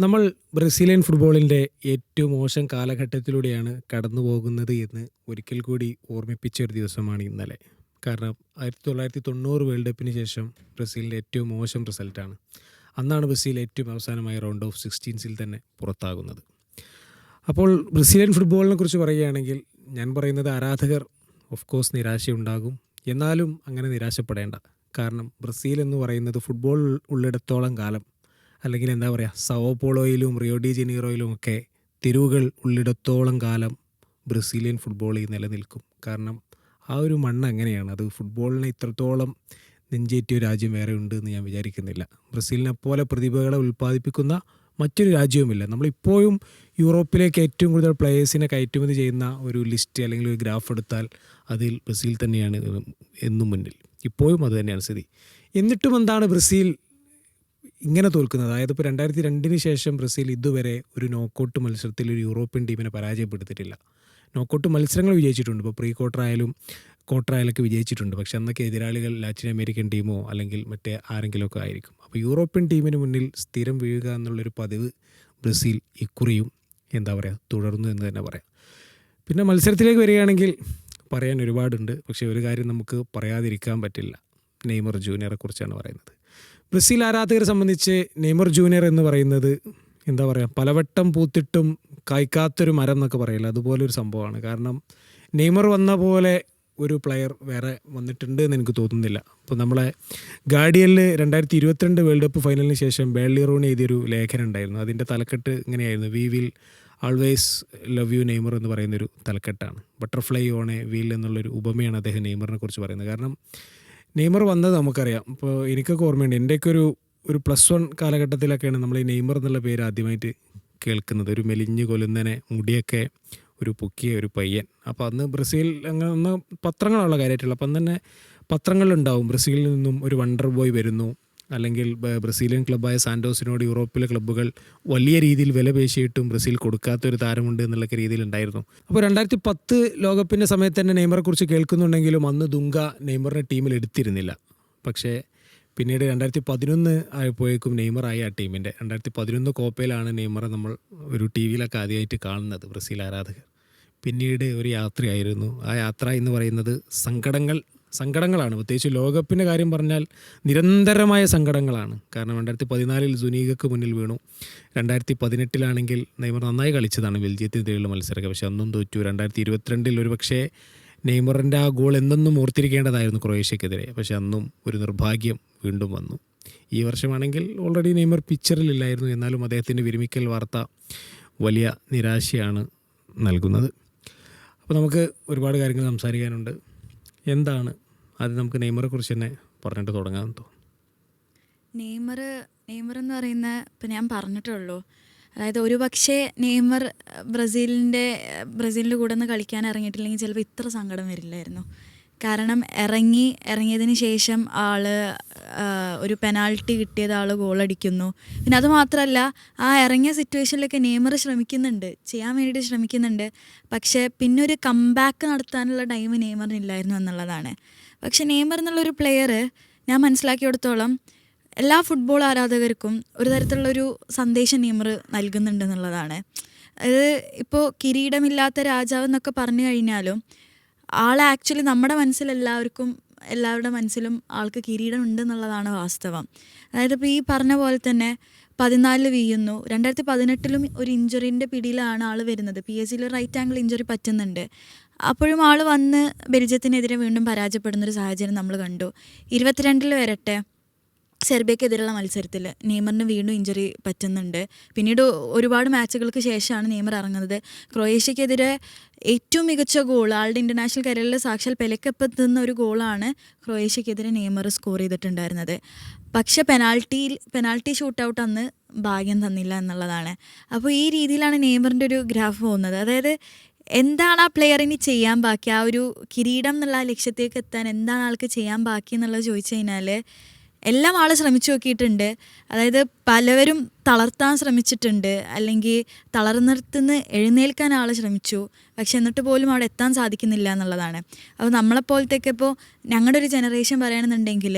നമ്മൾ ബ്രസീലിയൻ ഫുട്ബോളിൻ്റെ ഏറ്റവും മോശം കാലഘട്ടത്തിലൂടെയാണ് കടന്നു പോകുന്നത് എന്ന് ഒരിക്കൽ കൂടി ഓർമ്മിപ്പിച്ച ഒരു ദിവസമാണ് ഇന്നലെ. കാരണം 1990 വേൾഡ് കപ്പിന് ശേഷം ബ്രസീലിൻ്റെ ഏറ്റവും മോശം റിസൾട്ടാണ്. അന്നാണ് ബ്രസീൽ ഏറ്റവും അവസാനമായി റൗണ്ട് ഓഫ് 16 തന്നെ പുറത്താകുന്നത്. അപ്പോൾ ബ്രസീലിയൻ ഫുട്ബോളിനെ കുറിച്ച് പറയുകയാണെങ്കിൽ ഞാൻ പറയുന്നത് ആരാധകർ ഓഫ് കോഴ്സ് നിരാശയുണ്ടാകും. എന്നാലും അങ്ങനെ നിരാശപ്പെടേണ്ട. കാരണം ബ്രസീൽ എന്ന് പറയുന്നത് ഫുട്ബോൾ ഉള്ളിടത്തോളം കാലം, അല്ലെങ്കിൽ എന്താ പറയുക, സവോപോളോയിലും റിയോ ഡി ജനീറോയിലും ഒക്കെ തെരുവുകൾ ഉള്ളിടത്തോളം കാലം ബ്രസീലിയൻ ഫുട്ബോളിൽ നിലനിൽക്കും. കാരണം ആ ഒരു മണ്ണ് അങ്ങനെയാണ്. അത് ഫുട്ബോളിനെ ഇത്രത്തോളം നെഞ്ചേറ്റിയ രാജ്യം വേറെ ഉണ്ട് എന്ന് ഞാൻ വിചാരിക്കുന്നില്ല. ബ്രസീലിനെ പോലെ പ്രതിഭകളെ ഉൽപ്പാദിപ്പിക്കുന്ന മറ്റൊരു രാജ്യവുമില്ല. നമ്മളിപ്പോഴും യൂറോപ്പിലേക്ക് ഏറ്റവും കൂടുതൽ പ്ലേയേഴ്സിനെ കയറ്റുമതി ചെയ്യുന്ന ഒരു ലിസ്റ്റ് അല്ലെങ്കിൽ ഒരു ഗ്രാഫ് എടുത്താൽ അതിൽ ബ്രസീൽ തന്നെയാണ് എന്നും മുന്നിൽ. ഇപ്പോഴും അത് തന്നെയാണ് സ്ഥിതി. എന്നിട്ടും എന്താണ് ബ്രസീൽ ഇങ്ങനെ തോൽക്കുന്നത്? അതായത് ഇപ്പോൾ 2002 ശേഷം ബ്രസീൽ ഇതുവരെ ഒരു നോക്കൗട്ട് മത്സരത്തിൽ ഒരു യൂറോപ്യൻ ടീമിനെ പരാജയപ്പെടുത്തിയിട്ടില്ല. നോക്കൗട്ട് മത്സരങ്ങൾ വിജയിച്ചിട്ടുണ്ട്. ഇപ്പോൾ പ്രീ ക്വാർട്ടർ ആയാലും ക്വാർട്ടർ ആയാലൊക്കെ വിജയിച്ചിട്ടുണ്ട്. പക്ഷെ അന്നൊക്കെ എതിരാളികൾ ലാറ്റിൻ അമേരിക്കൻ ടീമോ അല്ലെങ്കിൽ മറ്റേ ആരെങ്കിലുമൊക്കെ ആയിരിക്കും. അപ്പോൾ യൂറോപ്യൻ ടീമിന് മുന്നിൽ സ്ഥിരം വീഴുക എന്നുള്ളൊരു പതിവ് ബ്രസീൽ ഇക്കുറിയും എന്താ പറയുക തുടർന്നു എന്ന് തന്നെ പറയാം. പിന്നെ മത്സരത്തിലേക്ക് വരികയാണെങ്കിൽ പറയാൻ ഒരുപാടുണ്ട്. പക്ഷേ ഒരു കാര്യം നമുക്ക് പറയാതിരിക്കാൻ പറ്റില്ല. നെയ്മർ ജൂനിയറെ കുറിച്ചാണ് പറയുന്നത്. ബ്രസീൽ ആരാധകരെ സംബന്ധിച്ച് നെയ്മർ ജൂനിയർ എന്ന് പറയുന്നത് എന്താ പറയുക, പലവട്ടം പൂത്തിട്ടും കായ്ക്കാത്തൊരു മരം എന്നൊക്കെ പറയില്ല, അതുപോലൊരു സംഭവമാണ്. കാരണം നെയ്മർ വന്ന പോലെ ഒരു പ്ലെയർ വേറെ വന്നിട്ടുണ്ട് എന്ന് എനിക്ക് തോന്നുന്നില്ല. അപ്പോൾ നമ്മളെ ഗാർഡിയനിൽ 2022 വേൾഡ് കപ്പ് ഫൈനലിന് ശേഷം ബേർലിറൂണി എഴുതിയൊരു ലേഖനം ഉണ്ടായിരുന്നു. അതിൻ്റെ തലക്കെട്ട് ഇങ്ങനെയായിരുന്നു: we will always love you Neymar എന്ന് പറയുന്നൊരു തലക്കെട്ടാണ്. ബട്ടർഫ്ലൈ ഓൺ എ വീൽ എന്നുള്ളൊരു ഉപമയാണ് അദ്ദേഹം നെയ്മറിനെ കുറിച്ച് പറയുന്നത്. കാരണം നെയ്മർ വന്നത് നമുക്കറിയാം. ഇപ്പോൾ എനിക്കൊക്കെ ഓർമ്മയുണ്ട്, എൻ്റെയൊക്കെ ഒരു +1 കാലഘട്ടത്തിലൊക്കെയാണ് നമ്മൾ ഈ നെയ്മർ എന്നുള്ള പേര് ആദ്യമായിട്ട് കേൾക്കുന്നത്. ഒരു മെലിഞ്ഞ് കൊലുന്നനെ, മുടിയൊക്കെ ഒരു പൊക്കിയ ഒരു പയ്യൻ. അപ്പോൾ അന്ന് ബ്രസീൽ അങ്ങനെ ഒന്ന് പത്രങ്ങളുള്ള കാര്യമായിട്ടുള്ള, അപ്പം തന്നെ പത്രങ്ങളിലുണ്ടാവും ബ്രസീലിൽ നിന്നും ഒരു വണ്ടർ ബോയ് വരുന്നു, അല്ലെങ്കിൽ ബ്രസീലിയൻ ക്ലബ്ബായ സാൻറ്റോസിനോട് യൂറോപ്പിലെ ക്ലബ്ബുകൾ വലിയ രീതിയിൽ വില പേശിയിട്ടും ബ്രസീൽ കൊടുക്കാത്തൊരു താരമുണ്ട് എന്നുള്ള രീതിയിലുണ്ടായിരുന്നു. അപ്പോൾ 2010 ലോകകപ്പിൻ്റെ സമയത്ത് തന്നെ നെയ്മറെ കുറിച്ച് കേൾക്കുന്നുണ്ടെങ്കിലും അന്ന് ദുങ്ക നെയ്മറിനെ ടീമിൽ എടുത്തിരുന്നില്ല. പക്ഷേ പിന്നീട് 2011 ആയപ്പോഴേക്കും നെയ്മറായി ആ ടീമിൻ്റെ. 2011 കോപ്പയിലാണ് നെയ്മറെ നമ്മൾ ഒരു ടി വിയിലൊക്കെ ആദ്യമായിട്ട് കാണുന്നത് ബ്രസീൽ ആരാധകർ. പിന്നീട് ഒരു യാത്രയായിരുന്നു. ആ യാത്ര എന്ന് പറയുന്നത് സങ്കടങ്ങളാണ്. പ്രത്യേകിച്ച് ലോകകപ്പിൻ്റെ കാര്യം പറഞ്ഞാൽ നിരന്തരമായ സങ്കടങ്ങളാണ്. കാരണം 2014 സുനീഗക്ക് മുന്നിൽ വീണു. 2018 നെയ്മർ നന്നായി കളിച്ചതാണ് ബെൽജിയത്തിനെതിരെയുള്ള മത്സരമൊക്കെ, പക്ഷെ അന്നും തോറ്റു. 2022 ഒരു പക്ഷേ നെയ്മറിൻ്റെ ആ ഗോൾ എന്നെന്നും ഓർത്തിരിക്കേണ്ടതായിരുന്നു ക്രൊയേഷ്യക്കെതിരെ. പക്ഷെ അന്നും ഒരു നിർഭാഗ്യം വീണ്ടും വന്നു. ഈ വർഷമാണെങ്കിൽ ഓൾറെഡി നെയ്മർ പിക്ചറിലില്ലായിരുന്നു. എന്നാലും അദ്ദേഹത്തിൻ്റെ വിരമിക്കൽ വാർത്ത വലിയ നിരാശയാണ് നൽകുന്നത്. അപ്പോൾ നമുക്ക് ഒരുപാട് കാര്യങ്ങൾ സംസാരിക്കാനുണ്ട്. എന്താണ് അത്, നമുക്ക് നെയ്മറെ കുറിച്ച് തന്നെ പറഞ്ഞിട്ട് തുടങ്ങാമെന്ന് തോന്നുന്നു. നെയ്മർ എന്ന് പറയുന്ന, ഇപ്പം ഞാൻ പറഞ്ഞിട്ടുള്ളൂ, അതായത് ഒരു പക്ഷേ നെയ്മർ ബ്രസീലിൻ്റെ കൂടെ ഒന്ന് കളിക്കാൻ ഇറങ്ങിയിട്ടില്ലെങ്കിൽ ചിലപ്പോൾ ഇത്ര സങ്കടം വരില്ലായിരുന്നു. കാരണം ഇറങ്ങിയതിന് ശേഷം ഒരു പെനാൾട്ടി കിട്ടിയത് ഗോളടിക്കുന്നു. പിന്നെ അതുമാത്രമല്ല, ആ ഇറങ്ങിയ സിറ്റുവേഷനിലൊക്കെ നെയ്മർ ചെയ്യാൻ വേണ്ടിയിട്ട് ശ്രമിക്കുന്നുണ്ട്. പക്ഷേ പിന്നെ ഒരു കംബാക്ക് നടത്താനുള്ള ടൈം നെയ്മറിനില്ലായിരുന്നു എന്നുള്ളതാണ്. പക്ഷേ നെയ്മർ എന്നുള്ളൊരു പ്ലെയർ ഞാൻ മനസ്സിലാക്കിയെടുത്തോളം എല്ലാ ഫുട്ബോൾ ആരാധകർക്കും ഒരു തരത്തിലുള്ളൊരു സന്ദേശം നെയ്മർ നൽകുന്നുണ്ട് എന്നുള്ളതാണ്. അത് ഇപ്പോൾ കിരീടമില്ലാത്ത രാജാവ് എന്നൊക്കെ പറഞ്ഞു കഴിഞ്ഞാലും ആക്ച്വലി നമ്മുടെ എല്ലാവരുടെ മനസ്സിലും ആൾക്ക് കിരീടം ഉണ്ട് എന്നുള്ളതാണ് വാസ്തവം. അതായത് ഇപ്പോൾ ഈ പറഞ്ഞ പോലെ തന്നെ 14 വീഴുന്നു. 2018 ഒരു ഇഞ്ചുറിൻ്റെ പിടിയിലാണ് വരുന്നത്. PSG റൈറ്റ് ആംഗിൾ ഇഞ്ചുറി പറ്റുന്നുണ്ട്. അപ്പോഴും വന്ന് ബെൽജിയത്തിനെതിരെ വീണ്ടും പരാജയപ്പെടുന്നൊരു സാഹചര്യം നമ്മൾ കണ്ടു. 22 വരട്ടെ, സെർബിയക്കെതിരെയുള്ള മത്സരത്തിൽ നെയ്മറിന് വീണ്ടും ഇഞ്ചുറി പറ്റുന്നുണ്ട്. പിന്നീട് ഒരുപാട് മാച്ചുകൾക്ക് ശേഷമാണ് നെയ്മർ ഇറങ്ങുന്നത്. ക്രൊയേഷ്യക്കെതിരെ ഏറ്റവും മികച്ച ഗോൾ ഇൻ്റർനാഷണൽ കരിയറിൽ സാക്ഷാൽ പെലക്കെത്തുന്ന ഒരു ഗോളാണ് ക്രൊയേഷ്യക്കെതിരെ നെയ്മർ സ്കോർ ചെയ്തിട്ടുണ്ടായിരുന്നത്. പക്ഷേ പെനാൾട്ടി ഷൂട്ടൗട്ട് അന്ന് ഭാഗ്യം തന്നില്ല എന്നുള്ളതാണ്. അപ്പോൾ ഈ രീതിയിലാണ് നെയ്മറിൻ്റെ ഒരു ഗ്രാഫ് പോകുന്നത്. അതായത് എന്താണ് ആ പ്ലെയറിന് ചെയ്യാൻ ബാക്കി, ആ ഒരു കിരീടം എന്നുള്ള ലക്ഷ്യത്തേക്ക് എത്താൻ എന്താണ് ആൾക്ക് ചെയ്യാൻ ബാക്കി എന്നുള്ളത് ചോദിച്ചു കഴിഞ്ഞാൽ എല്ലാം ശ്രമിച്ചു നോക്കിയിട്ടുണ്ട്. അതായത് പലവരും തളർത്താൻ ശ്രമിച്ചിട്ടുണ്ട്, അല്ലെങ്കിൽ തളർന്നിടത്തുനിന്ന് എഴുന്നേൽക്കാൻ ശ്രമിച്ചു. പക്ഷെ എന്നിട്ട് പോലും അവിടെ എത്താൻ സാധിക്കുന്നില്ല എന്നുള്ളതാണ്. അപ്പോൾ നമ്മളെപ്പോലത്തേക്ക് ഇപ്പോൾ ഞങ്ങളുടെ ഒരു ജനറേഷൻ പറയുകയാണെന്നുണ്ടെങ്കിൽ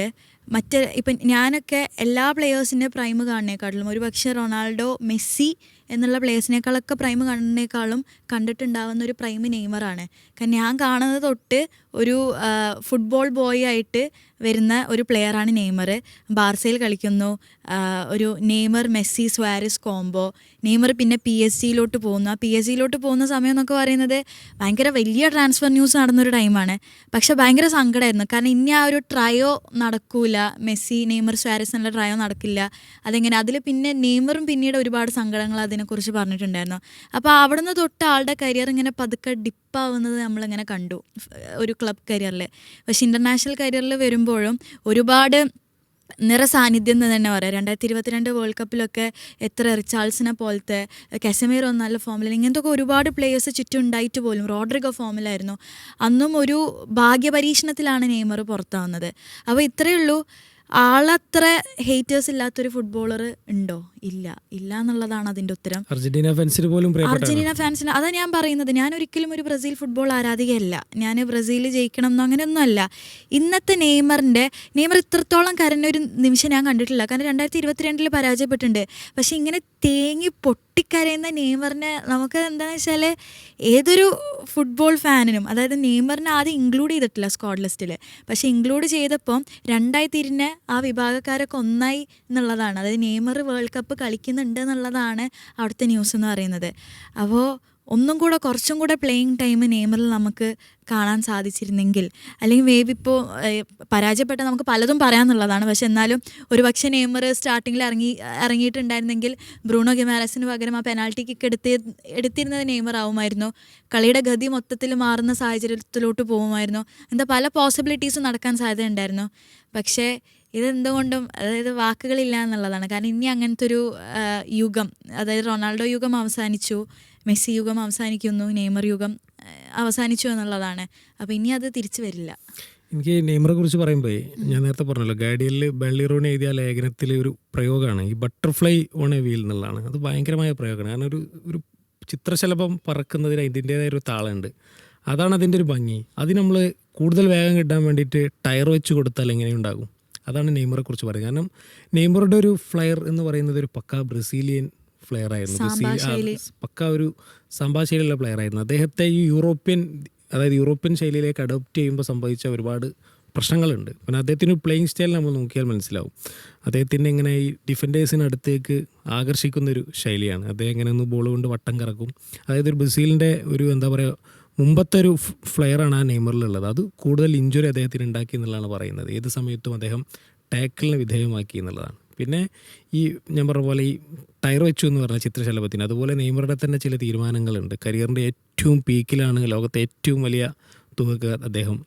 ഇപ്പം ഞാനൊക്കെ എല്ലാ പ്ലെയേഴ്സിൻ്റെ പ്രൈം കാണുന്നേക്കാട്ടിലും ഒരു പക്ഷേ റൊണാൾഡോ, മെസ്സി എന്നുള്ള പ്ലേയേഴ്സിനേക്കാളൊക്കെ പ്രൈം കാണുന്നതിനേക്കാളും കണ്ടിട്ടുണ്ടാവുന്ന ഒരു പ്രൈം നെയ്മറാണ്. കാരണം ഞാൻ കാണുന്നത് തൊട്ട് ഒരു ഫുട്ബോൾ ബോയ് ആയിട്ട് വരുന്ന ഒരു പ്ലെയറാണ് നെയ്മർ. ബാർസയിൽ കളിക്കുന്നു, ഒരു നെയ്മർ മെസ്സി സ്വാരസ് കോംബോ. നെയ്മർ പിന്നെ PSG പോകുന്നു. ആ PSG പോകുന്ന സമയം എന്നൊക്കെ പറയുന്നത് ഭയങ്കര വലിയ ട്രാൻസ്ഫർ ന്യൂസ് നടന്നൊരു ടൈമാണ്. പക്ഷെ ഭയങ്കര സങ്കടമായിരുന്നു. കാരണം ഇനി ആ ഒരു ട്രയോ നടക്കൂല, മെസ്സി നെയ്മർ സ്വാരസ് എന്നുള്ള ട്രയോ നടക്കില്ല. അതെങ്ങനെ അതിൽ പിന്നെ നെയ്മറും പിന്നീട് ഒരുപാട് സങ്കടങ്ങൾ അതിനെക്കുറിച്ച് പറഞ്ഞിട്ടുണ്ടായിരുന്നു. അപ്പോൾ അവിടുന്ന് തൊട്ട് ആളുടെ കരിയർ ഇങ്ങനെ പതുക്കെ ഡിപ്പാവുന്നത് നമ്മളിങ്ങനെ കണ്ടു ഒരു ക്ലബ് കരിയറിൽ. പക്ഷെ ഇൻ്റർനാഷണൽ കരിയറിൽ വരുമ്പോഴും ഒരുപാട് നിറസാന്നിധ്യം എന്ന് തന്നെ പറയാം. 2022 വേൾഡ് കപ്പിലൊക്കെ എത്ര റിച്ചാൾസിനെ പോലത്തെ, കസമീറോ നല്ല ഫോമിൽ, ഇങ്ങനത്തെ ഒക്കെ ഒരുപാട് പ്ലേയേഴ്സ് ചുറ്റും ഉണ്ടായിട്ട് പോലും റോഡ്രിഗോ ഫോമിലായിരുന്നു. അന്നും ഒരു ഭാഗ്യപരീക്ഷണത്തിലാണ് നെയ്മർ പുറത്താവുന്നത്. അപ്പോൾ ഇത്രയേ ഉള്ളൂ. ആളത്ര ഹേറ്റേഴ്സ് ഇല്ലാത്തൊരു ഫുട്ബോളർ ഉണ്ടോ? ഇല്ല എന്നുള്ളതാണ് അതിൻ്റെ ഉത്തരം. അർജന്റീന ഫാൻസിന് പോലും അർജന്റീന ഫാൻസിന് അതാ ഞാൻ പറയുന്നത്. ഞാൻ ഒരിക്കലും ഒരു ബ്രസീൽ ഫുട്ബോൾ ആരാധികയല്ല. ഞാൻ ബ്രസീൽ ജയിക്കണം എന്നോ അങ്ങനെയൊന്നും അല്ല. ഇന്നത്തെ നെയ്മർ ഇത്രത്തോളം കരഞ്ഞൊരു നിമിഷം ഞാൻ കണ്ടിട്ടില്ല. കാരണം 2022 പരാജയപ്പെട്ടിട്ടുണ്ട്. പക്ഷെ ഇങ്ങനെ തേങ്ങി പൊട്ടിക്കരയുന്ന നെയ്മറിനെ നമുക്ക് എന്താണെന്ന് വെച്ചാൽ ഏതൊരു ഫുട്ബോൾ ഫാനിനും, അതായത് നെയ്മറിനെ ആദ്യം ഇൻക്ലൂഡ് ചെയ്തിട്ടില്ല സ്ക്വാഡ് ലിസ്റ്റിൽ, പക്ഷെ ഇൻക്ലൂഡ് ചെയ്തപ്പം രണ്ടായി തിരിഞ്ഞ് ആ വിഭാഗക്കാരൊക്കെ ഒന്നായി എന്നുള്ളതാണ്. അതായത് നെയ്മർ വേൾഡ് കപ്പ് കളിക്കുന്നുണ്ട് എന്നുള്ളതാണ് അവിടുത്തെ ന്യൂസ് എന്ന് പറയുന്നത്. അപ്പോൾ ഒന്നും കൂടെ കുറച്ചും കൂടെ പ്ലേയിങ് ടൈം നെയ്മറിൽ നമുക്ക് കാണാൻ സാധിച്ചിരുന്നെങ്കിൽ, അല്ലെങ്കിൽ മേ ബി ഇപ്പോൾ പരാജയപ്പെട്ട നമുക്ക് പലതും പറയാമെന്നുള്ളതാണ്. പക്ഷെ എന്നാലും ഒരു പക്ഷേ നെയ്മർ സ്റ്റാർട്ടിങ്ങിൽ ഇറങ്ങിയിട്ടുണ്ടായിരുന്നെങ്കിൽ ബ്രൂണോ ഗിമാരസിന് പകരം ആ പെനാൽറ്റി കിക്ക് എടുത്തിരുന്നത് നെയ്മർ ആവുമായിരുന്നു. കളിയുടെ ഗതി മൊത്തത്തിൽ മാറുന്ന സാഹചര്യത്തിലോട്ട് പോകുമായിരുന്നു. പല പോസിബിലിറ്റീസും നടക്കാൻ സാധ്യതയുണ്ടായിരുന്നു. പക്ഷേ ഇതെന്തുകൊണ്ടും, അതായത് വാക്കുകളില്ല എന്നുള്ളതാണ്. കാരണം ഇനി അങ്ങനത്തെ ഒരു യുഗം, അതായത് റൊണാൾഡോ യുഗം അവസാനിച്ചു, മെസ്സി യുഗം അവസാനിക്കുന്നു, നെയ്മർ യുഗം അവസാനിച്ചു എന്നുള്ളതാണ്. അപ്പോൾ ഇനി അത് തിരിച്ചു വരില്ല. എനിക്ക് നെയ്മറെ കുറിച്ച് പറയുമ്പോൾ ഞാൻ നേരത്തെ പറഞ്ഞല്ലോ, ഗാഡിയലിൽ ബെള്ളിറോൺ എഴുതിയ ലേഖനത്തിലെ ഒരു പ്രയോഗമാണ് ഈ ബട്ടർഫ്ലൈ ഓൺ എ വീൽ എന്നുള്ളതാണ്. അത് ഭയങ്കരമായ പ്രയോഗമാണ്. കാരണം ഒരു ചിത്രശലഭം പറക്കുന്നതിന് അതിൻ്റേതായ ഒരു താളുണ്ട്. അതാണ് അതിൻ്റെ ഒരു ഭംഗി. അത് നമ്മൾ കൂടുതൽ വേഗം കിട്ടാൻ വേണ്ടിയിട്ട് ടയർ വെച്ച് കൊടുത്താൽ എങ്ങനെ ഉണ്ടാകും? അതാണ് നെയ്മറെ കുറിച്ച് പറയുന്നത്. കാരണം നെയ്മറുടെ ഒരു ഫ്ലെയർ എന്ന് പറയുന്നത് ഒരു പക്ക ബ്രസീലിയൻ ഫ്ലെയർ ആയിരുന്നു. പക്ക ഒരു സാമ്പാ ശൈലിയുള്ള പ്ലെയർ ആയിരുന്നു. അദ്ദേഹത്തെ ഈ യൂറോപ്യൻ ശൈലിയിലേക്ക് അഡോപ്റ്റ് ചെയ്യുമ്പോൾ സംഭവിച്ച ഒരുപാട് പ്രശ്നങ്ങളുണ്ട്. പിന്നെ അദ്ദേഹത്തിൻ്റെ പ്ലേയിങ് സ്റ്റൈൽ നമ്മൾ നോക്കിയാൽ മനസ്സിലാവും. അദ്ദേഹത്തിൻ്റെ ഇങ്ങനെ ഈ ഡിഫൻഡേഴ്സിനടുത്തേക്ക് ആകർഷിക്കുന്നൊരു ശൈലിയാണ്. അദ്ദേഹം ഇങ്ങനെ ഒന്ന് ബോൾ കൊണ്ട് വട്ടം കറക്കും. അതായത് ഒരു ബ്രസീലിൻ്റെ ഒരു എന്താ പറയുക മുമ്പത്തെ ഒരു ഫ്ലെയറാണ് ആ നെയ്മറിലുള്ളത്. അത് കൂടുതൽ ഇഞ്ചുറി അദ്ദേഹത്തിന് ഉണ്ടാക്കി എന്നുള്ളതാണ് പറയുന്നത്. ഏത് സമയത്തും അദ്ദേഹം ടാക്കിളിന് വിധേയമാക്കി എന്നുള്ളതാണ്. പിന്നെ ഈ ഞാൻ പറഞ്ഞ പോലെ ഈ ടയർ വെച്ചു എന്ന് പറഞ്ഞ ചിത്രശലഭത്തിന്, അതുപോലെ നെയ്മറുടെ തന്നെ ചില തീരുമാനങ്ങളുണ്ട്. കരിയറിൻ്റെ ഏറ്റവും പീക്കിലാണ് ലോകത്തെ ഏറ്റവും വലിയ തുകക്ക് അദ്ദേഹം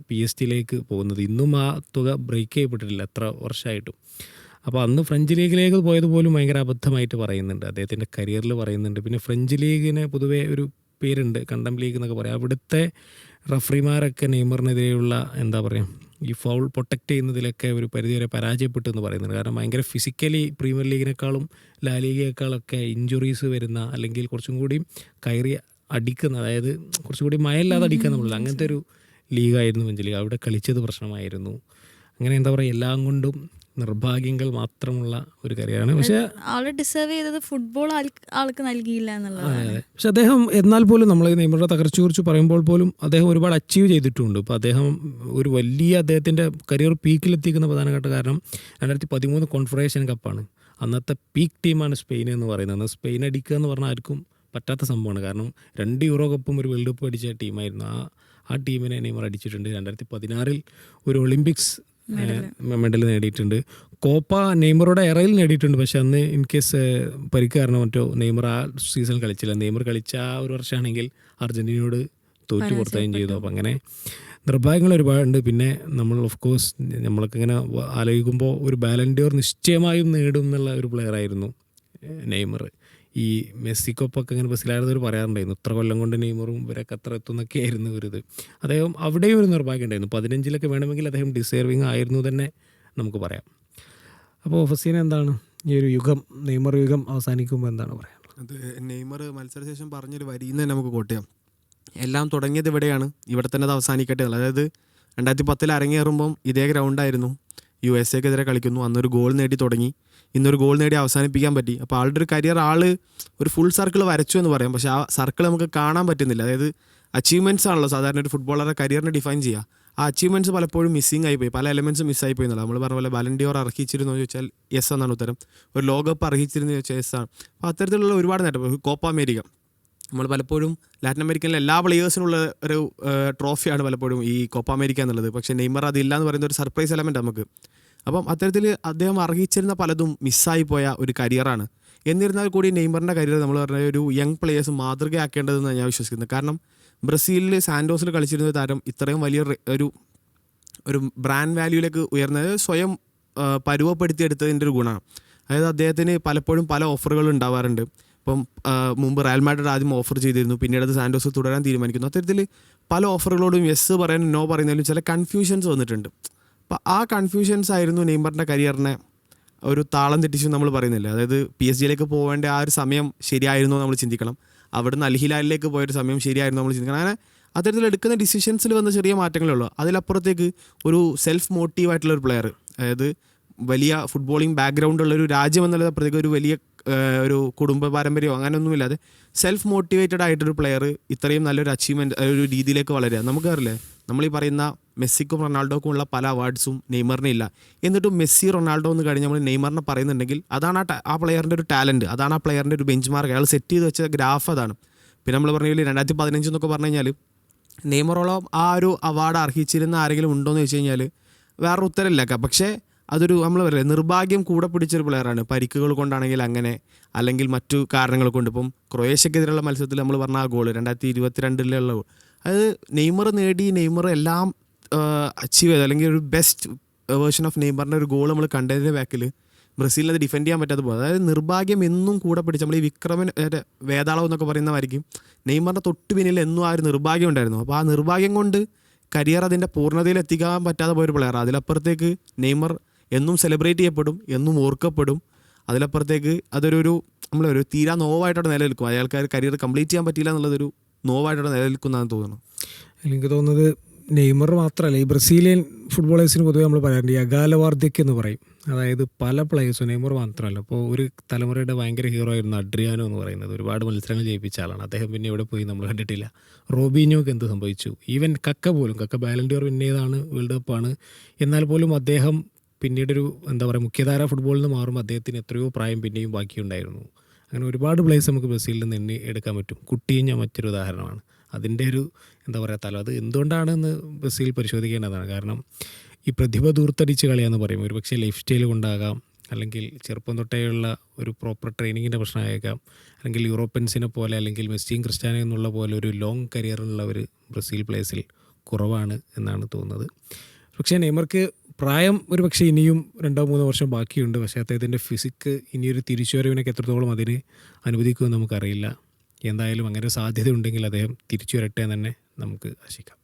PSG പോകുന്നത്. ഇന്നും ആ തുക ബ്രേക്ക് ചെയ്യപ്പെട്ടിട്ടില്ല എത്ര വർഷമായിട്ടും. അപ്പോൾ അന്ന് ഫ്രഞ്ച് ലീഗിലേക്ക് പോയത് പോലും ഭയങ്കര അബദ്ധമായിട്ട് പറയുന്നുണ്ട്, അദ്ദേഹത്തിൻ്റെ കരിയറിൽ പറയുന്നുണ്ട്. പിന്നെ ഫ്രഞ്ച് ലീഗിന് പൊതുവേ ഒരു പേരുണ്ട്, കണ്ടം ലീഗ് എന്നൊക്കെ പറയാം. അവിടുത്തെ റഫറിമാരൊക്കെ നെയ്മറിനെതിരെയുള്ള എന്താ പറയുക ഈ ഫൗൾ പ്രൊട്ടക്റ്റ് ചെയ്യുന്നതിലൊക്കെ ഒരു പരിധിവരെ പരാജയപ്പെട്ടു എന്ന് പറയുന്നുണ്ട്. കാരണം ഭയങ്കര ഫിസിക്കലി പ്രീമിയർ ലീഗിനേക്കാളും ലാ ലീഗയേക്കാളൊക്കെ ഇഞ്ചുറീസ് വരുന്ന, അല്ലെങ്കിൽ കുറച്ചും കൂടി കയറി അടിക്കുന്ന, അതായത് കുറച്ചും കൂടി മയമില്ലാതെ അടിക്കുക എന്നുള്ളത്, അങ്ങനത്തെ ഒരു ലീഗായിരുന്നു ഫ്രഞ്ച് ലീഗ്. അവിടെ കളിച്ചത് പ്രശ്നമായിരുന്നു. അങ്ങനെ എന്താ പറയുക എല്ലാം കൊണ്ടും നിർഭാഗ്യങ്ങൾ മാത്രമുള്ള ഒരു കരിയറാണ്. പക്ഷേ ആള് ഡിസേർവ് ചെയ്തത് ഫുട്ബോൾ ആൾക്ക് നൽകിയില്ല എന്നുള്ളതാണ്. പക്ഷെ അദ്ദേഹം എന്നാൽ പോലും നമ്മൾ നെയ്മറുടെ തകർച്ചയെക്കുറിച്ച് പറയുമ്പോൾ പോലും അദ്ദേഹം ഒരുപാട് അച്ചീവ് ചെയ്തിട്ടുണ്ട്. ഇപ്പോൾ അദ്ദേഹം ഒരു വലിയ അദ്ദേഹത്തിൻ്റെ കരിയർ പീക്കിലെത്തിക്കുന്ന പ്രധാനപ്പെട്ട കാരണം 2013 കോൺഫെഡറേഷൻ കപ്പാണ്. അന്നത്തെ പീക്ക് ടീമാണ് സ്പെയിൻ എന്ന് പറയുന്നത്. സ്പെയിൻ അടിക്കുക എന്ന് പറഞ്ഞാൽ ആർക്കും പറ്റാത്ത സംഭവമാണ്. കാരണം 2 യൂറോ കപ്പും ഒരു വേൾഡ് കപ്പ് അടിച്ച ടീമായിരുന്നു. ആ ടീമിനെ നെയ്മർ അടിച്ചിട്ടുണ്ട്. 2016 ഒരു ഒളിമ്പിക്സ് മെഡൽ നേടിയിട്ടുണ്ട്. കോപ്പ നെയ്മറുടെ എറയിൽ നേടിയിട്ടുണ്ട്. പക്ഷെ അന്ന് ഇൻ കേസ് പരിക്ക് കാരണം മറ്റോ നെയ്മർ ആ സീസൺ കളിച്ചില്ല. നെയ്മർ കളിച്ച ആ ഒരു വർഷമാണെങ്കിൽ അർജന്റീനയോട് തോറ്റു പുറത്തുകയും ചെയ്തു. അപ്പം അങ്ങനെ നിർഭാഗ്യങ്ങൾ ഒരുപാടുണ്ട്. പിന്നെ നമ്മൾ ഓഫ് കോഴ്സ് നമ്മളൊക്കെ ഇങ്ങനെ ആലോചിക്കുമ്പോൾ ഒരു ബാലൻഡിയോർ നിശ്ചയമായും നേടും എന്നുള്ള ഒരു പ്ലെയറായിരുന്നു നെയ്മർ. ഈ മെസ്സിക്കൊപ്പൊക്കെ ഇങ്ങനെ ബസ്സിലായിരുന്നവർ പറയാറുണ്ടായിരുന്നു ഇത്ര കൊല്ലം കൊണ്ട് നെയ്മറും ഇവരൊക്കെ അത്ര എത്തുന്നൊക്കെ ആയിരുന്നു ഒരു ഇത്. അദ്ദേഹം അവിടെയും ഒരു നിർഭാഗ്യം ഉണ്ടായിരുന്നു. 15 വേണമെങ്കിൽ അദ്ദേഹം ഡിസേർവിങ് ആയിരുന്നു തന്നെ നമുക്ക് പറയാം. അപ്പോൾ ഫസീന എന്താണ് ഈ ഒരു യുഗം, നെയ്മർ യുഗം അവസാനിക്കുമ്പോൾ എന്താണ് പറയാനുള്ളത്? അത് നെയ്മർ മത്സരശേഷം പറഞ്ഞൊരു വരിയിൽ നിന്ന് നമുക്ക് കോട്ടയം, എല്ലാം തുടങ്ങിയത് ഇവിടെയാണ്, ഇവിടെ തന്നെ അത് അവസാനിക്കട്ടെ എന്നുള്ളത്. അതായത് 2010 അരങ്ങേറുമ്പം ഇതേ ഗ്രൗണ്ടായിരുന്നു, USA കളിക്കുന്നു, അന്നൊരു ഗോൾ നേടി തുടങ്ങി, ഇന്നൊരു ഗോൾ നേടി അവസാനിപ്പിക്കാൻ പറ്റി. അപ്പോൾ ആളുടെ ഒരു കരിയർ ഒരു ഫുൾ സർക്കിൾ വരച്ചു എന്ന് പറയാം. പക്ഷേ ആ സർക്കിൾ നമുക്ക് കാണാൻ പറ്റുന്നില്ല. അതായത് അച്ചീവ്മെൻറ്റ്സ് ആണല്ലോ സാധാരണ ഒരു ഫുട്ബോളറുടെ കരിയറിനെ ഡിഫൈൻ ചെയ്യുക. ആ അച്ചീവ്മെൻറ്റ്സ് പലപ്പോഴും മിസ്സിംഗ് ആയിപ്പോയി, പല എലമെൻറ്റ്സും മിസ്സായിപ്പോയി എന്നുള്ളത്. നമ്മൾ പറഞ്ഞ പോലെ ബാലൻഡിയോർ അർഹിച്ചിരുന്നു എന്ന് ചോദിച്ചാൽ യെസ് എന്നാണ് ഉത്തരം. ഒരു ലോകകപ്പ് അർഹിച്ചിരുന്നു ചോദിച്ചാൽ യെസ് ആണ്. അപ്പോൾ അത്തരത്തിലുള്ള ഒരുപാട് നേട്ടം. കോപ്പ അമേരിക്ക, നമ്മൾ പലപ്പോഴും ലാറ്റിൻ അമേരിക്കയിലെ എല്ലാ പ്ലേയേഴ്സിനുള്ള ഒരു ട്രോഫിയാണ് പലപ്പോഴും ഈ കോപ്പ അമേരിക്ക എന്നുള്ളത്. പക്ഷേ നെയ്മർ അതില്ല എന്ന് പറയുന്ന ഒരു സർപ്രൈസ് എലമെൻറ്റ് നമുക്ക്. അപ്പം അത്തരത്തിൽ അദ്ദേഹം അർഹിച്ചിരുന്ന പലതും മിസ്സായി പോയ ഒരു കരിയറാണ്. എന്നിരുന്നാൽ കൂടി നെയ്മറിൻ്റെ കരിയർ നമ്മൾ പറഞ്ഞ ഒരു യങ് പ്ലേയേഴ്സ് മാതൃകയാക്കേണ്ടതെന്ന് ഞാൻ വിശ്വസിക്കുന്നത്. കാരണം ബ്രസീലിൽ സാൻഡോസിൽ കളിച്ചിരുന്ന താരം ഇത്രയും വലിയ ഒരു ബ്രാൻഡ് വാല്യൂയിലേക്ക് ഉയർന്നത് സ്വയം പരുവപ്പെടുത്തിയെടുത്തതിൻ്റെ ഒരു ഗുണമാണ്. അതായത് അദ്ദേഹത്തിന് പലപ്പോഴും പല ഓഫറുകൾ ഉണ്ടാവാറുണ്ട്. ഇപ്പം മുമ്പ് റയൽ മാഡ്രിഡ് ആദ്യം ഓഫർ ചെയ്തിരുന്നു, പിന്നീട് അത് സാൻഡോസ് തുടരാൻ തീരുമാനിക്കുന്നു. അത്തരത്തിൽ പല ഓഫറുകളോടും യെസ് പറയാനും നോ പറയുന്നതിലും ചില കൺഫ്യൂഷൻസ് വന്നിട്ടുണ്ട്. അപ്പോൾ ആ കൺഫ്യൂഷൻസ് ആയിരുന്നു നെയ്മറിൻ്റെ കരിയറിനെ ഒരു താളം തെറ്റിച്ചു നമ്മൾ പറയുന്നില്ല. അതായത് PSG പോകേണ്ട ആ ഒരു സമയം ശരിയായിരുന്നോ നമ്മൾ ചിന്തിക്കണം, അവിടുന്ന് അൽ ഹിലാലിലേക്ക് പോയൊരു സമയം ശരിയായിരുന്നോ നമ്മൾ ചിന്തിക്കണം. അങ്ങനെ അത്തരത്തിൽ എടുക്കുന്ന ഡിസിഷൻസിൽ വന്ന ചെറിയ മാറ്റങ്ങളേ ഉള്ളൂ. അതിലപ്പുറത്തേക്ക് ഒരു സെൽഫ് മോട്ടീവായിട്ടുള്ള ഒരു പ്ലെയർ, അതായത് വലിയ ഫുട്ബോളിങ് ബാക്ക്ഗ്രൗണ്ട് ഉള്ളൊരു രാജ്യം എന്നുള്ളതപ്പുറത്തേക്ക് ഒരു വലിയ ഒരു കുടുംബ പാരമ്പര്യമോ അങ്ങനെയൊന്നുമില്ലാതെ സെൽഫ് മോട്ടിവേറ്റഡ് ആയിട്ടൊരു പ്ലെയർ ഇത്രയും നല്ലൊരു അച്ചീവ്മെൻറ്റ് ഒരു രീതിയിലേക്ക് വളരുക. നമുക്കറിയില്ലേ, നമ്മൾ ഈ പറയുന്ന മെസ്സിക്കും റൊണാൾഡോക്കും ഉള്ള പല അവാർഡ്സും നെയ്മറിന് ഇല്ല. എന്നിട്ടും മെസ്സി റൊണാൾഡോ എന്ന് കഴിഞ്ഞ് നമ്മൾ നെയ്മറിനെ പറയുന്നുണ്ടെങ്കിൽ അതാണ് ആ പ്ലെയറിൻ്റെ ഒരു ടാലൻറ്റ്, അതാണ് ആ പ്ലെയറിൻ്റെ ഒരു ബെഞ്ച് മാർക്ക്, അയാൾ സെറ്റ് ചെയ്ത് വെച്ച ഗ്രാഫ് അതാണ്. പിന്നെ നമ്മൾ പറഞ്ഞ 2015 എന്നൊക്കെ പറഞ്ഞു കഴിഞ്ഞാൽ നെയ്മറോളം ആ ഒരു അവാർഡ് അർഹിച്ചിരുന്ന ആരെങ്കിലും ഉണ്ടോ എന്ന് വെച്ച് കഴിഞ്ഞാൽ വേറൊരു ഉത്തരമില്ല. പക്ഷേ അതൊരു നമ്മൾ പറയില്ലേ, നിർഭാഗ്യം കൂടെ പിടിച്ചൊരു പ്ലെയറാണ്. പരിക്കുകൾ കൊണ്ടാണെങ്കിൽ അങ്ങനെ, അല്ലെങ്കിൽ മറ്റു കാരണങ്ങൾ കൊണ്ട്. ഇപ്പം ക്രൊയേഷ്യക്കെതിരെയുള്ള മത്സരത്തിൽ നമ്മൾ പറഞ്ഞ ആ ഗോൾ 2022 ഗോൾ, അത് നെയ്മർ എല്ലാം അച്ചീവ് ചെയ്ത്, അല്ലെങ്കിൽ ഒരു ബെസ്റ്റ് വേർഷൻ ഓഫ് നെയ്മറിൻ്റെ ഒരു ഗോൾ നമ്മൾ കണ്ടതിൻ്റെ ബാക്കിൽ ബ്രസീലിന് അത് ഡിഫെൻഡ് ചെയ്യാൻ പറ്റാതെ പോകും. അതായത് നിർഭാഗ്യം എന്നും കൂടെ പിടിച്ച്, നമ്മൾ ഈ വിക്രമൻ വേതാളം എന്നൊക്കെ പറയുന്നവരിക്കും നെയ്മറിൻ്റെ തൊട്ട് പിന്നിൽ എന്നും ആ ഒരു നിർഭാഗ്യം ഉണ്ടായിരുന്നു. അപ്പോൾ ആ നിർഭാഗ്യം കൊണ്ട് കരിയർ അതിൻ്റെ പൂർണ്ണതയിൽ എത്തിക്കാൻ പറ്റാതെ പോയൊരു പ്ലെയർ. അതിലപ്പുറത്തേക്ക് നെയ്മർ എന്നും സെലിബ്രേറ്റ് ചെയ്യപ്പെടും, എന്നും ഓർക്കപ്പെടും. അതിലപ്പുറത്തേക്ക് അതൊരു നമ്മളൊരു തീരാ നോവായിട്ടവിടെ നിലനിൽക്കും. അയാൾക്ക് കരിയർ കംപ്ലീറ്റ് ചെയ്യാൻ പറ്റിയില്ല എന്നുള്ളതൊരു നോവായിട്ടവിടെ നിലനിൽക്കുന്നതെന്ന് തോന്നുന്നു. എനിക്ക് തോന്നുന്നത് നെയ്മർ മാത്രമല്ല, ഈ ബ്രസീലിയൻ ഫുട്ബോളേഴ്സിന് പൊതുവെ നമ്മൾ പറയാറുണ്ട് ഈ അകാല വാർദ്ധക്യം എന്ന് പറയും. അതായത് പല പ്ലേയേഴ്സും, നെയ്മർ മാത്രമല്ല, ഇപ്പോൾ ഒരു തലമുറയുടെ ഭയങ്കര ഹീറോ ആയിരുന്നു അഡ്രിയാനോ എന്ന് പറയുന്നത്. ഒരുപാട് മത്സരങ്ങൾ ജയിപ്പിച്ച ആളാണ് അദ്ദേഹം. പിന്നെ എവിടെ പോയി നമ്മൾ കണ്ടിട്ടില്ല. റോബിഞ്ഞോക്ക് എന്ത് സംഭവിച്ചു? ഈവൻ കക്ക ബാലൻഡിയോർ വിൻ ചെയ്താണ്, വേൾഡ് കപ്പാണ്. എന്നാൽ പോലും അദ്ദേഹം പിന്നീടൊരു മുഖ്യധാര ഫുട്ബോളിൽ നിന്ന് മാറുമ്പോൾ അദ്ദേഹത്തിന് എത്രയോ പ്രായം പിന്നെയും ബാക്കിയുണ്ടായിരുന്നു. അങ്ങനെ ഒരുപാട് പ്ലേയേഴ്സ് നമുക്ക് ബ്രസീലിൽ നിന്ന് എണ്ണി എടുക്കാൻ പറ്റും. കുട്ടീഞ്ഞ മറ്റൊരു ഉദാഹരണമാണ്. അതിൻ്റെ ഒരു തലം അത് എന്തുകൊണ്ടാണെന്ന് ബ്രസീൽ പരിശോധിക്കേണ്ടതാണ്. കാരണം ഈ പ്രതിഭ ദൂർത്തടിച്ച് കളിയാന്ന് പറയും. ഒരു പക്ഷേ ലൈഫ് സ്റ്റൈൽ കൊണ്ടാകാം, അല്ലെങ്കിൽ ചെറുപ്പം തൊട്ടേയുള്ള ഒരു പ്രോപ്പർ ട്രെയിനിങ്ങിൻ്റെ പ്രശ്നമായേക്കാം, അല്ലെങ്കിൽ യൂറോപ്യൻസിനെ പോലെ, അല്ലെങ്കിൽ മെസ്സിയും ക്രിസ്ത്യാനോ എന്നുള്ള പോലെ ഒരു ലോങ് കരിയറുള്ളവർ ബ്രസീൽ പ്ലേയേഴ്സിൽ കുറവാണ് എന്നാണ് തോന്നുന്നത്. പക്ഷേ നെയ്മർക്ക് പ്രായം ഒരു പക്ഷേ ഇനിയും 2-3 വർഷം ബാക്കിയുണ്ട്. പക്ഷേ അദ്ദേഹത്തിൻ്റെ ഫിസിക്ക് ഇനിയൊരു തിരിച്ചുവരവിനൊക്കെ എത്രത്തോളം അതിന് അനുവദിക്കുമെന്ന് നമുക്കറിയില്ല. എന്തായാലും അങ്ങനെ സാധ്യത ഉണ്ടെങ്കിൽ അദ്ദേഹം തിരിച്ചു വരട്ടെ എന്ന് തന്നെ നമുക്ക് ആശിക്കാം.